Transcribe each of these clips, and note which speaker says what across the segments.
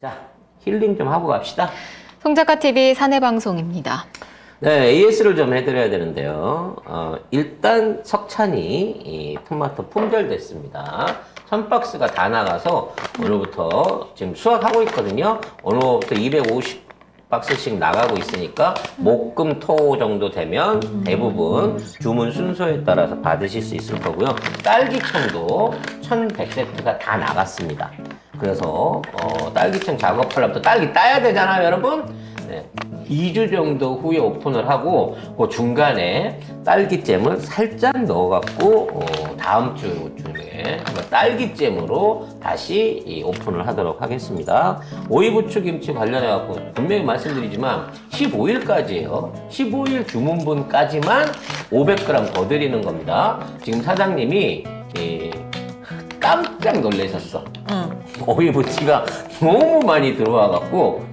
Speaker 1: 자, 힐링 좀 하고 갑시다.
Speaker 2: 송작가TV 사내방송입니다.
Speaker 1: 네, AS를 좀 해드려야 되는데요. 일단 석찬이 이 토마토 품절됐습니다. 1000박스가 다 나가서 오늘부터 지금 수확하고 있거든요. 오늘부터 250박스씩 나가고 있으니까 목, 금, 토 정도 되면 대부분 주문 순서에 따라서 받으실 수 있을 거고요. 딸기청도 1100세트가 다 나갔습니다. 그래서 딸기청 작업하려면 또 딸기 따야 되잖아요, 여러분. 네. 2주 정도 후에 오픈을 하고 그 중간에 딸기잼을 살짝 넣어갖고 다음 주 중에 딸기잼으로 다시 오픈을 하도록 하겠습니다. 오이부추김치 관련해갖고 분명히 말씀드리지만 15일까지예요. 15일 주문분까지만 500g 더 드리는 겁니다. 지금 사장님이 깜짝 놀라셨어. 오이부치가 너무 많이 들어와갖고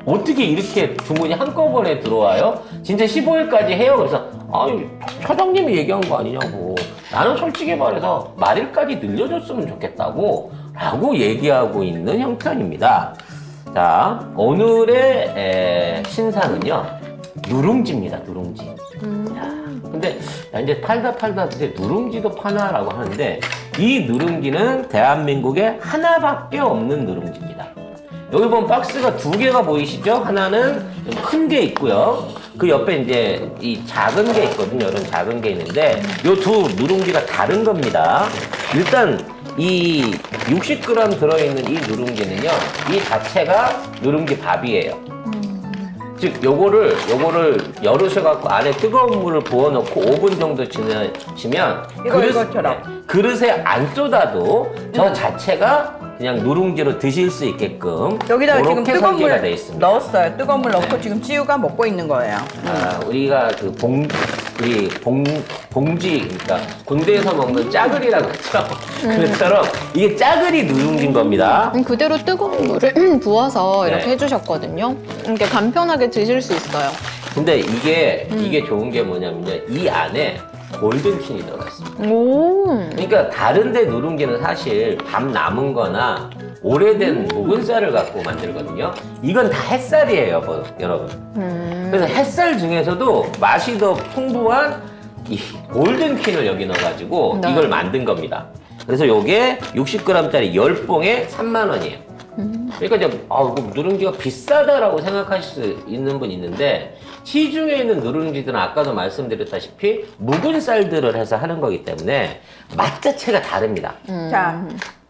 Speaker 1: 어떻게 이렇게 주문이 한꺼번에 들어와요? 진짜 15일까지 해요. 그래서 사장님이 얘기한 거 아니냐고. 나는 솔직히 말해서 말일까지 늘려줬으면 좋겠다고 라고 얘기하고 있는 형편입니다. 자, 오늘의 신상은요, 누룽지입니다. 누룽지. 근데 이제 팔다 근데 누룽지도 파나라고 하는데, 이 누룽지는 대한민국에 하나밖에 없는 누룽지입니다. 여기 보면 박스가 두 개가 보이시죠? 하나는 큰 게 있고요. 그 옆에 이제 이 작은 게 있거든요. 이런 작은 게 있는데 이 두 누룽지가 다른 겁니다. 일단 이 60g 들어있는 이 누룽지는요, 이 자체가 누룽지 밥이에요. 즉 요거를 열으셔갖고 안에 뜨거운 물을 부어놓고 5분 정도 지나시면
Speaker 3: 이것처럼
Speaker 1: 그릇에 안 쏟아도 저 자체가 그냥 누룽지로 드실 수 있게끔
Speaker 3: 여기다가 지금 뜨거운 물
Speaker 1: 돼 있습니다.
Speaker 3: 넣었어요. 뜨거운 물 넣고 지금 찌우가 먹고 있는 거예요.
Speaker 1: 우리가 그 봉지, 그러니까 군대에서 먹는 짜글이라고 했죠. 그처럼 이게 짜글이 누룽지인 겁니다.
Speaker 2: 그대로 뜨거운 물을 부어서 이렇게
Speaker 1: 네.
Speaker 2: 해주셨거든요. 이렇게 간편하게 드실 수 있어요.
Speaker 1: 근데 이게 좋은 게 뭐냐면요, 이 안에 골든킨이 들어가 있습니다.
Speaker 2: 오.
Speaker 1: 그러니까 다른데 누룽지는 사실 밥 남은 거나 오래된 묵은 쌀을 갖고 만들거든요. 이건 다 햇살이에요, 여러분. 그래서 햇살 중에서도 맛이 더 풍부한 이 골든킨을 여기 넣어가지고
Speaker 2: 네.
Speaker 1: 이걸 만든 겁니다. 그래서 요게 60g짜리 10봉에 3만원이에요. 그러니까 이제 누룽지가 비싸다라고 생각하실 수 있는 분 있는데, 시중에 있는 누룽지들은 아까도 말씀드렸다시피 묵은 쌀들을 해서 하는 거기 때문에 맛 자체가 다릅니다.
Speaker 3: 자,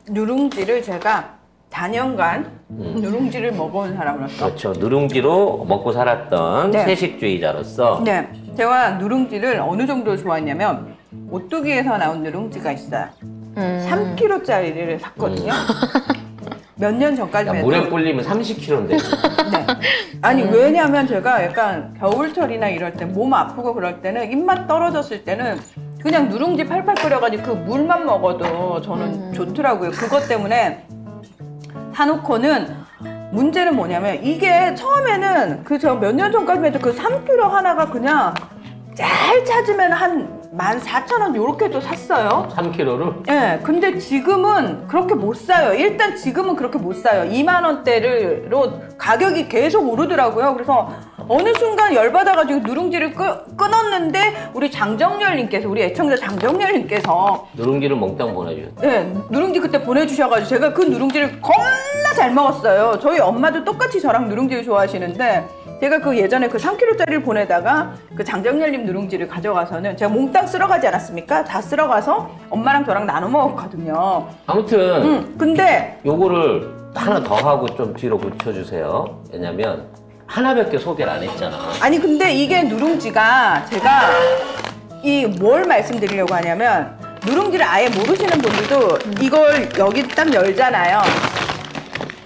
Speaker 3: 누룽지를 제가 4년간 누룽지를 먹어온 사람으로서,
Speaker 1: 그렇죠. 누룽지로 먹고 살았던
Speaker 3: 네.
Speaker 1: 채식주의자로서
Speaker 3: 네, 제가 누룽지를 어느 정도 좋아했냐면 오뚜기에서 나온 누룽지가 있어요. 3kg짜리를 샀거든요. 몇 년 전까지만 해도.
Speaker 1: 물에 불리면 30kg인데.
Speaker 3: 네. 아니 왜냐면 제가 약간 겨울철이나 이럴 때 몸 아프고 그럴 때는 입맛 떨어졌을 때는 그냥 누룽지 팔팔 끓여가지고 그 물만 먹어도 저는 좋더라고요. 그것 때문에 사놓고는, 문제는 뭐냐면 이게 처음에는 저 몇 년 전까지만 해도 그 3kg 하나가 그냥 잘 찾으면 한 14,000원 요렇게도 샀어요.
Speaker 1: 3kg를?
Speaker 3: 네, 근데 지금은 그렇게 못 사요. 일단 지금은 그렇게 못 사요. 2만 원대로 가격이 계속 오르더라고요. 그래서 어느 순간 열받아가지고 누룽지를 끊었는데, 우리 장정열님께서, 우리 애청자 장정열님께서
Speaker 1: 누룽지를 몽땅 보내주셨어요.
Speaker 3: 네, 누룽지 그때 보내주셔가지고 제가 그 누룽지를 겁나 잘 먹었어요. 저희 엄마도 똑같이 저랑 누룽지를 좋아하시는데, 제가 그 예전에 그 3kg짜리를 보내다가 그 장정열님 누룽지를 가져가서는 제가 몽땅 쓸어가지 않았습니까? 다 쓸어가서 엄마랑 저랑 나눠 먹었거든요.
Speaker 1: 아무튼
Speaker 3: 근데
Speaker 1: 요거를 하나 더 하고 좀 뒤로 붙여주세요. 왜냐면 하나밖에 소개를 안 했잖아.
Speaker 3: 아니 근데 이게 누룽지가, 제가 뭘 말씀드리려고 하냐면, 누룽지를 아예 모르시는 분들도 이걸 여기 딱 열잖아요.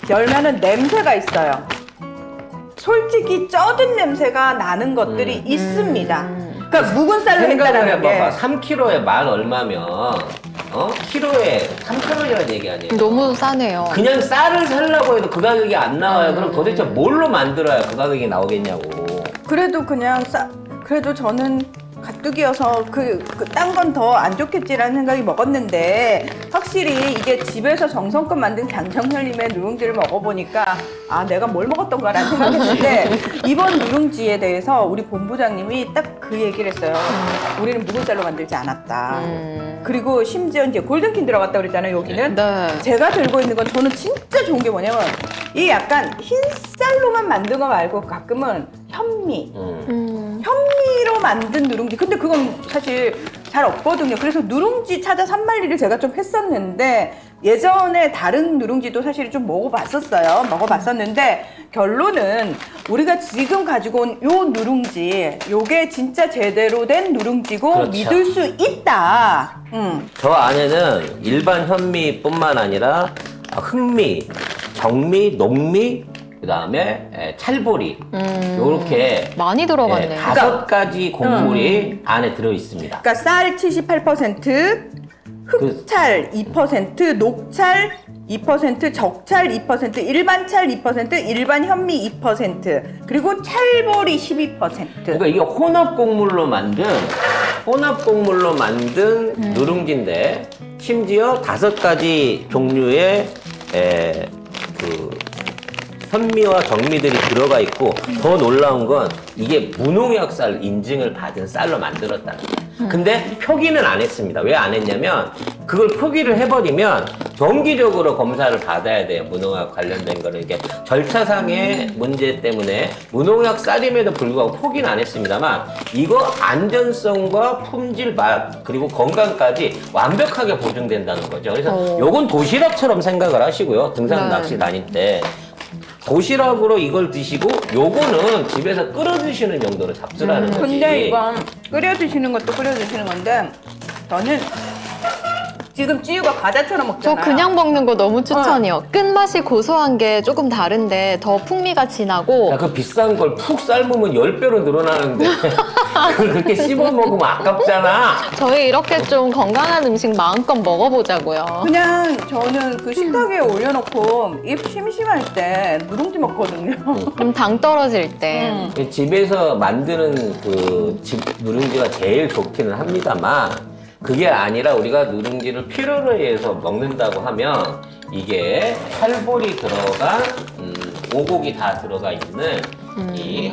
Speaker 3: 열면은 냄새가 있어요. 솔직히 쪄든 냄새가 나는 것들이 있습니다. 그러니까 묵은 쌀로
Speaker 1: 생각을
Speaker 3: 했다는 게.
Speaker 1: 해봐봐. 3kg에 만 얼마면 키로에 3,000원이라는 얘기 아니에요?
Speaker 2: 너무 싸네요.
Speaker 1: 그냥 쌀을 살려고 해도 그 가격이 안 나와요. 그럼 도대체 뭘로 만들어야 그 가격이 나오겠냐고.
Speaker 3: 그래도 그냥 그래도 저는 가뜩이어서 딴 건 더 안 좋겠지라는 생각이 먹었는데 확실히 이게 집에서 정성껏 만든 장정열님의 누룽지를 먹어보니까 아 내가 뭘 먹었던가라는 생각했는데 이번 누룽지에 대해서 우리 본부장님이 딱 그 얘기를 했어요. 우리는 묵은쌀로 만들지 않았다. 그리고 심지어 이제 골든킨 들어갔다 그랬잖아요. 여기는
Speaker 2: 네.
Speaker 3: 제가 들고 있는 건 저는 진짜 좋은 게 뭐냐면 이 약간 흰쌀로만 만든 거 말고 가끔은 현미 현미로 만든 누룽지. 근데 그건 사실 잘 없거든요. 그래서 누룽지 찾아 산말리를 제가 좀 했었는데 예전에 다른 누룽지도 사실 좀 먹어봤었는데 결론은 우리가 지금 가지고 온 요 누룽지 요게 진짜 제대로 된 누룽지고
Speaker 1: 그렇죠.
Speaker 3: 믿을 수 있다.
Speaker 1: 저 안에는 일반 현미뿐만 아니라 흑미, 정미, 녹미, 그 다음에 찰보리 요렇게
Speaker 2: 많이 들어갔네요.
Speaker 1: 5가지 곡물이 안에 들어 있습니다.
Speaker 3: 그러니까 쌀 78%, 흑찰 2%, 녹찰 2%, 적찰 2%, 일반 찰 2%, 일반 현미 2%, 그리고 찰보리 12%.
Speaker 1: 그러니까 이게 혼합 곡물로 만든 누룽지인데 심지어 5가지 종류의 그 현미와 정미들이 들어가 있고 더 놀라운 건 이게 무농약 쌀 인증을 받은 쌀로 만들었다는 거예요. 근데 표기는 안 했습니다. 왜 안 했냐면 그걸 표기를 해버리면 정기적으로 검사를 받아야 돼요. 무농약 관련된 거는 이게 절차상의 문제 때문에 무농약 쌀임에도 불구하고 포기는 안 했습니다만 이거 안전성과 품질, 맛 그리고 건강까지 완벽하게 보증된다는 거죠. 그래서 요건 도시락처럼 생각을 하시고요. 등산 낚시 다닐 때 도시락으로 이걸 드시고 요거는 집에서 끓여 드시는 용도로 잡수라는 거지.
Speaker 3: 근데 이건 끓여 드시는 것도 끓여 드시는 건데 저는 지금 찌유가 과자처럼
Speaker 2: 저
Speaker 3: 먹잖아요.
Speaker 2: 그냥 먹는 거 너무 추천이요. 끝맛이 고소한 게 조금 다른데 더 풍미가 진하고
Speaker 1: 야, 그 비싼 걸 푹 삶으면 10배로 늘어나는데 그걸 그렇게 씹어 먹으면 아깝잖아.
Speaker 2: 저희 이렇게 좀 건강한 음식 마음껏 먹어보자고요.
Speaker 3: 그냥 저는 그 식탁에 올려놓고 입 심심할 때 누룽지 먹거든요.
Speaker 2: 좀 당 떨어질 때.
Speaker 1: 집에서 만드는 그 집 누룽지가 제일 좋기는 합니다만 그게 아니라 우리가 누룽지를 필요로 해서 먹는다고 하면 이게 찰보리 들어간 오곡이 다 들어가 있는 이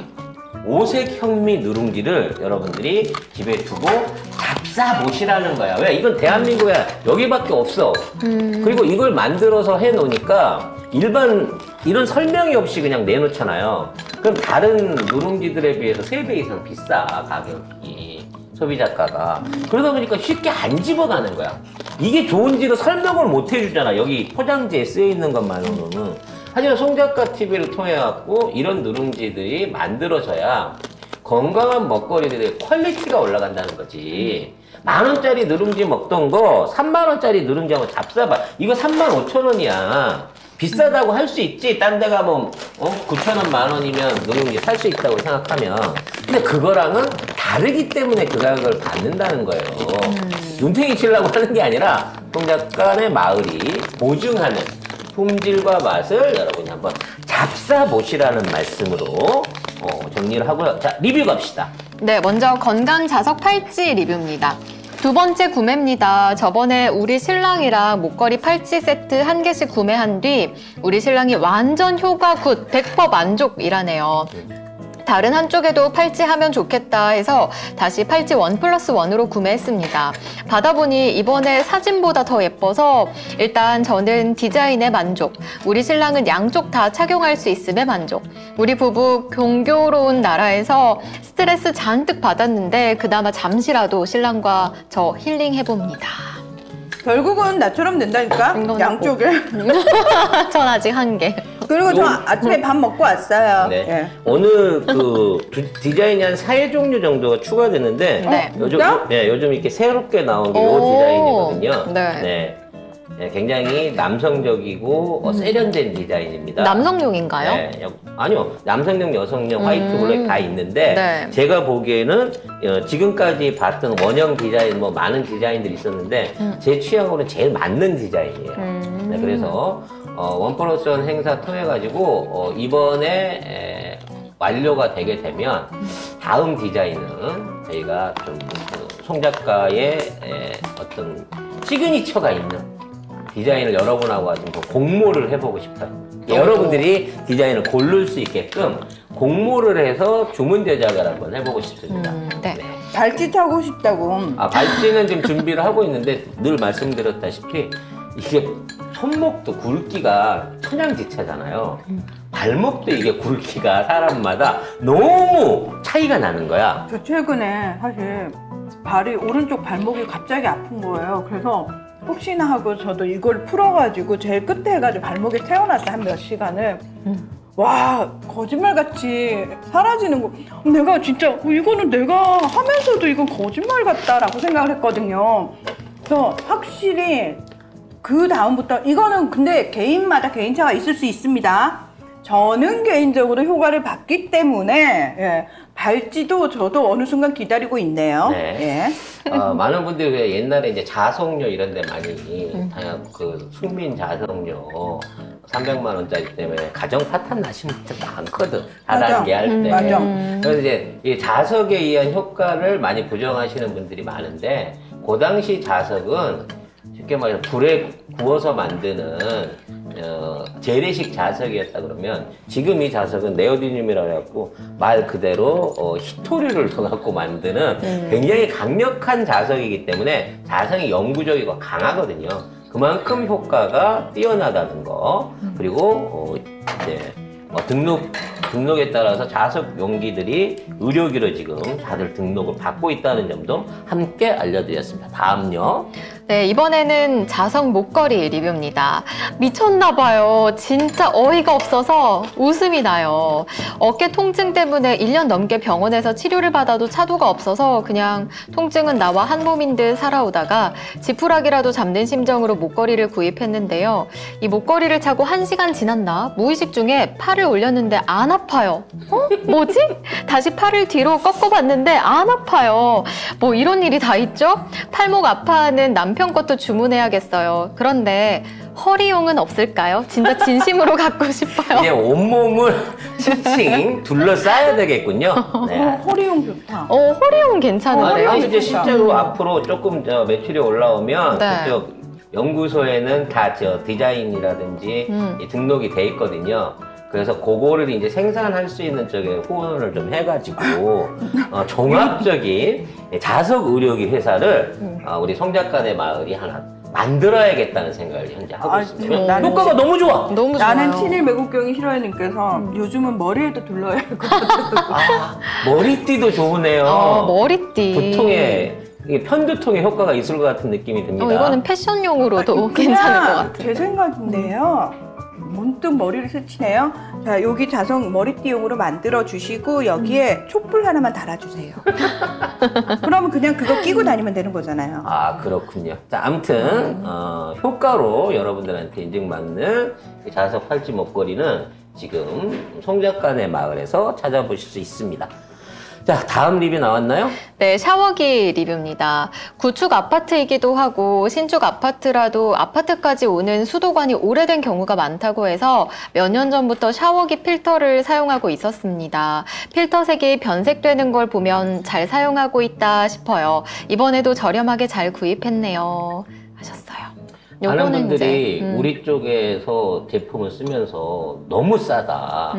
Speaker 1: 오색 현미 누룽지를 여러분들이 집에 두고 잡사보시라는 거야. 왜? 이건 대한민국에 여기밖에 없어. 그리고 이걸 만들어서 해놓으니까 일반 이런 설명이 없이 그냥 내놓잖아요. 그럼 다른 누룽지들에 비해서 3배 이상 비싸, 가격이. 소비자가가. 그러다 보니까 쉽게 안 집어가는 거야. 이게 좋은지도 설명을 못 해주잖아. 여기 포장지에 쓰여있는 것만으로는. 하지만 송작가 TV를 통해갖고 이런 누룽지들이 만들어져야 건강한 먹거리들의 퀄리티가 올라간다는 거지. 10,000원짜리 누룽지 먹던 거 30,000원짜리 누룽지하고 잡숴봐. 이거 35,000원이야. 비싸다고 할 수 있지. 딴 데 가면 9,000원, 10,000원이면 누룽지 살 수 있다고 생각하면. 근데 그거랑은 다르기 때문에 그 가격을 받는다는 거예요. 눈탱이 치려고 하는 게 아니라 송작가의 마을이 보증하는 품질과 맛을 여러분이 한번 잡사보시라는 말씀으로 정리를 하고요. 자, 리뷰 갑시다.
Speaker 2: 네, 먼저 건강 자석 팔찌 리뷰입니다. 2번째 구매입니다. 저번에 우리 신랑이랑 목걸이 팔찌 세트 1개씩 구매한 뒤 우리 신랑이 완전 효과 굿, 100% 만족이라네요. 다른 한쪽에도 팔찌 하면 좋겠다 해서 다시 팔찌 1+1으로 구매했습니다. 받아보니 이번에 사진보다 더 예뻐서 일단 저는 디자인에 만족, 우리 신랑은 양쪽 다 착용할 수 있음에 만족. 우리 부부 공교로운 나라에서 스트레스 잔뜩 받았는데 그나마 잠시라도 신랑과 저 힐링해봅니다.
Speaker 3: 결국은 나처럼 된다니까?
Speaker 2: 이건
Speaker 3: 양쪽에.
Speaker 2: 전 아직 1개.
Speaker 3: 그리고 저 아침에 밥 먹고 왔어요.
Speaker 1: 네.
Speaker 3: 예.
Speaker 1: 오늘 그 디자인이 한 4종류 정도가 추가됐는데
Speaker 2: 네.
Speaker 1: 요즘,
Speaker 3: 진짜?
Speaker 1: 요즘 이렇게 새롭게 나온 게 이
Speaker 2: 오.
Speaker 1: 디자인이거든요.
Speaker 2: 네.
Speaker 1: 네, 굉장히 남성적이고 세련된 디자인입니다.
Speaker 2: 남성용인가요?
Speaker 1: 네, 아니요. 남성용, 여성용, 화이트, 블랙 다 있는데
Speaker 2: 네.
Speaker 1: 제가 보기에는 지금까지 봤던 원형 디자인 뭐 많은 디자인들이 있었는데 제 취향으로는 제일 맞는 디자인이에요. 네, 그래서 1+1 행사 통해 가지고 이번에 완료가 되게 되면 다음 디자인은 저희가 좀 송 작가의 어떤 시그니처가 있는 디자인을 여러분하고 좀 공모를 해보고 싶어요. 여러분들이 디자인을 고를 수 있게끔 공모를 해서 주문 제작을 한번 해보고 싶습니다.
Speaker 2: 네.
Speaker 3: 발찌 차고 싶다고.
Speaker 1: 발찌는 지금 준비를 하고 있는데 늘 말씀드렸다시피 이게 손목도 굵기가 천양지차잖아요. 발목도 이게 굵기가 사람마다 너무 차이가 나는 거야.
Speaker 3: 저 최근에 사실 오른쪽 발목이 갑자기 아픈 거예요. 그래서 혹시나 하고 저도 이걸 풀어가지고 제일 끝에 해가지고 발목에 태워놨어요. 한 몇 시간을. 와, 거짓말같이 사라지는 거. 내가 진짜 이거는 내가 하면서도 이건 거짓말 같다라고 생각을 했거든요. 그래서 확실히 그 다음부터 이거는 근데 개인마다 개인차가 있을 수 있습니다. 저는 개인적으로 효과를 봤기 때문에 발찌도 저도 어느 순간 기다리고 있네요.
Speaker 1: 네. 많은 분들이 왜 옛날에 이제 자석료 이런 데 많이 다양한 그 수민 자석료 300만 원짜리 때문에 가정 파탄 나신 분들 많거든. 다단계 할 때.
Speaker 3: 맞아.
Speaker 1: 그래서 이제 이 자석에 의한 효과를 많이 부정하시는 분들이 많은데 그 당시 자석은 쉽게 말해서 불에 구워서 만드는 재래식 자석이었다 그러면 지금 이 자석은 네오디듐이라고 해갖고 말 그대로 히토류를 넣어갖고 만드는 굉장히 강력한 자석이기 때문에 자석이 영구적이고 강하거든요. 그만큼 효과가 뛰어나다는 거. 그리고 이제 등록에 따라서 자석 용기들이 의료기로 지금 다들 등록을 받고 있다는 점도 함께 알려드렸습니다. 다음요.
Speaker 2: 네, 이번에는 자석 목걸이 리뷰입니다. 미쳤나봐요. 진짜 어이가 없어서 웃음이 나요. 어깨 통증 때문에 1년 넘게 병원에서 치료를 받아도 차도가 없어서 그냥 통증은 나와 한 몸인 듯 살아오다가 지푸라기라도 잡는 심정으로 목걸이를 구입했는데요. 이 목걸이를 차고 1시간 지났나? 무의식 중에 팔을 올렸는데 안 아파요. 뭐지? 다시 팔을 뒤로 꺾어봤는데 안 아파요. 뭐 이런 일이 다 있죠? 팔목 아파하는 남편 것도 주문해야겠어요. 그런데 허리용은 없을까요? 진짜 진심으로 갖고 싶어요.
Speaker 1: 이제 온몸을 칭칭 둘러싸야 되겠군요. 네.
Speaker 3: 허리용 좋다.
Speaker 2: 허리용 괜찮은데요?
Speaker 1: 아니, 이제 실제로 앞으로 조금 매출이 올라오면
Speaker 2: 네.
Speaker 1: 그쪽 연구소에는 다 디자인이라든지 이 등록이 돼 있거든요. 그래서 그거를 이제 생산할 수 있는 쪽에 후원을 좀 해가지고 종합적인 자석 의료기 회사를 우리 송 작가네 마을이 하나 만들어야겠다는 생각을 현재 하고 있습니다. 효과가 너무 좋아.
Speaker 2: 너무
Speaker 3: 나는
Speaker 2: 좋아요.
Speaker 3: 친일 매국경이 싫어요님께서 요즘은 머리에도 둘러야 할 것 같아요.
Speaker 1: 머리띠도 좋으네요.
Speaker 2: 머리띠.
Speaker 1: 두통에 이게 편두통에 효과가 있을 것 같은 느낌이 듭니다.
Speaker 2: 이거는 패션용으로도
Speaker 3: 그냥
Speaker 2: 괜찮을 것 같아요.
Speaker 3: 제 생각인데요. 문득 머리를 스치네요. 자, 여기 자석 머리띠용으로 만들어 주시고 여기에 촛불 하나만 달아주세요. 그러면 그냥 그거 끼고 다니면 되는 거잖아요.
Speaker 1: 아, 그렇군요. 자, 아무튼 효과로 여러분들한테 인증받는 이 자석 팔찌 목걸이는 지금 송 작가네 마을에서 찾아보실 수 있습니다. 자, 다음 리뷰 나왔나요?
Speaker 2: 네, 샤워기 리뷰입니다. 구축 아파트이기도 하고 신축 아파트라도 아파트까지 오는 수도관이 오래된 경우가 많다고 해서 몇 년 전부터 샤워기 필터를 사용하고 있었습니다. 필터 색이 변색되는 걸 보면 잘 사용하고 있다 싶어요. 이번에도 저렴하게 잘 구입했네요. 하셨어요.
Speaker 1: 많은 분들이
Speaker 2: 이제,
Speaker 1: 우리 쪽에서 제품을 쓰면서 너무 싸다.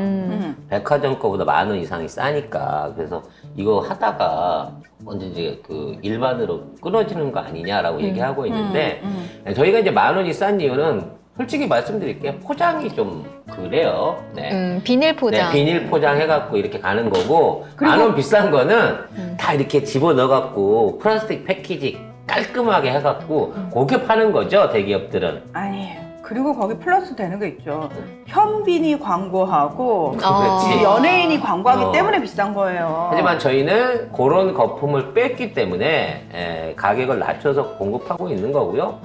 Speaker 1: 백화점 거보다 10,000원 이상이 싸니까. 그래서 이거 하다가 언제 이제 그 일반으로 끊어지는 거 아니냐라고 얘기하고 있는데 저희가 이제 10,000원이 싼 이유는 솔직히 말씀드릴게요. 포장이 좀 그래요. 네.
Speaker 2: 비닐 포장.
Speaker 1: 네, 비닐 포장해갖고 이렇게 가는 거고 10,000원 비싼 거는 다 이렇게 집어넣어갖고 플라스틱 패키지 깔끔하게 해갖고 그렇게 파는 거죠, 대기업들은.
Speaker 3: 아니, 그리고 거기 플러스 되는 게 있죠. 현빈이 광고하고
Speaker 1: 그렇지.
Speaker 3: 연예인이 광고하기 때문에 비싼 거예요.
Speaker 1: 하지만 저희는 그런 거품을 뺐기 때문에 가격을 낮춰서 공급하고 있는 거고요.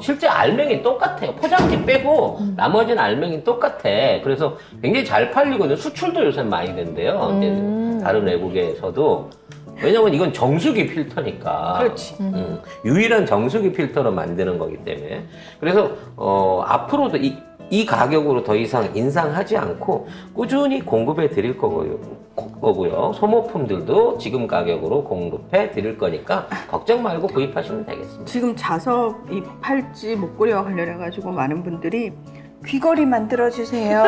Speaker 1: 실제 알맹이 똑같아요. 포장지 빼고 나머지는 알맹이 똑같아. 그래서 굉장히 잘 팔리고 수출도 요새 많이 된대요. 이제 다른 외국에서도. 왜냐면 이건 정수기 필터니까.
Speaker 3: 그렇지.
Speaker 1: 유일한 정수기 필터로 만드는 거기 때문에. 그래서 앞으로도 이 가격으로 더 이상 인상하지 않고 꾸준히 공급해 드릴 거고요. 소모품들도 지금 가격으로 공급해 드릴 거니까 걱정 말고 구입하시면 되겠습니다.
Speaker 3: 지금 자석, 이 팔찌, 목걸이와 관련해가지고 많은 분들이 귀걸이 만들어주세요.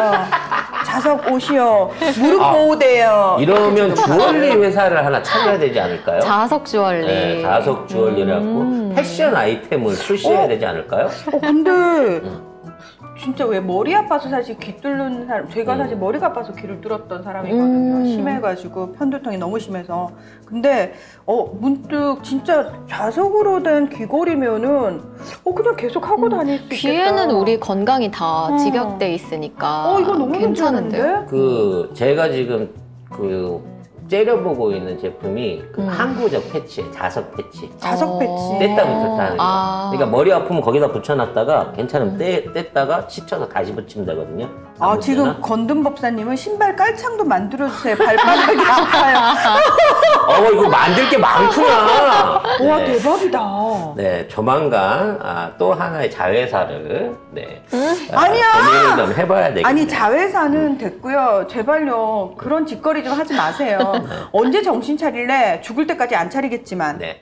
Speaker 3: 자석 옷이요. 무릎 보호대요.
Speaker 1: 이러면 주얼리 회사를 하나 차려야 되지 않을까요?
Speaker 2: 자석 주얼리.
Speaker 1: 네, 자석 주얼리라고 패션 아이템을 출시해야 되지 않을까요?
Speaker 3: 근데 진짜 왜 머리 아파서 사실 귀 뚫는 사람, 제가 사실 머리가 아파서 귀를 뚫었던 사람이거든요. 심해가지고 편두통이 너무 심해서. 근데 문득 진짜 자석으로 된 귀걸이면은 그냥 계속 하고 다닐 수 있겠다.
Speaker 2: 귀에는 우리 건강이 다 집약돼 있으니까
Speaker 3: 이거 너무
Speaker 2: 괜찮은데요?
Speaker 1: 제가 지금 째려보고 있는 제품이 항구적 패치예요. 자석 패치.
Speaker 3: 자석 패치.
Speaker 1: 뗐다 붙였다는 거. 그러니까 머리 아프면 거기다 붙여놨다가 괜찮으면 뗐다가 씻어서 다시 붙이면 되거든요.
Speaker 3: 지금 건든 법사님은 신발 깔창도 만들어주세요. 발바닥이 아파요.
Speaker 1: 이거 만들 게 많구나.
Speaker 3: 와,
Speaker 1: 네.
Speaker 3: 대박이다.
Speaker 1: 네, 조만간 또 하나의 자회사를
Speaker 3: 아니야.
Speaker 1: 고민을 좀 해봐야 되겠네요.
Speaker 3: 아니, 자회사는 됐고요. 제발요. 그런 짓거리 좀 하지 마세요. 언제 정신 차릴래? 죽을 때까지 안 차리겠지만.
Speaker 1: 네.